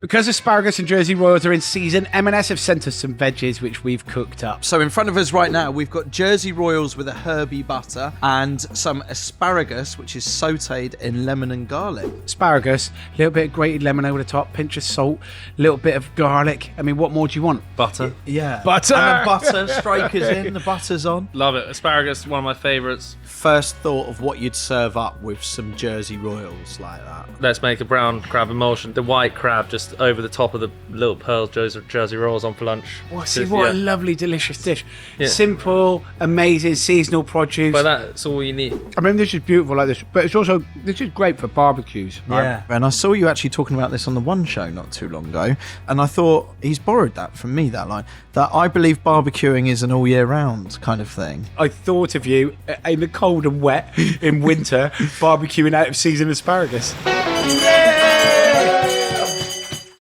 Because asparagus and Jersey Royals are in season, M&S have sent us some veggies which we've cooked up. So in front of us right now, we've got Jersey Royals with a herby butter and some asparagus, which is sautéed in lemon and garlic. Asparagus, a little bit of grated lemon over the top, pinch of salt, a little bit of garlic. I mean, what more do you want? Butter. Yeah. Butter! And the butter, Straker's in, the butter's on. Love it. Asparagus, one of my favourites. First thought of what you'd serve up with some Jersey Royals like that. Let's make a brown crab emulsion. The white crab just over the top of the little pearl Jersey rolls on for lunch. Oh, see, what a lovely, delicious dish. Yeah. Simple, amazing, seasonal produce. But that's all you need. I mean, this is beautiful like this, but this is great for barbecues. Right? Yeah. And I saw you actually talking about this on the One Show not too long ago, and I thought he's borrowed that from me, that line, that I believe barbecuing is an all year round kind of thing. I thought of you in the cold and wet in winter, barbecuing out of season asparagus. Yeah!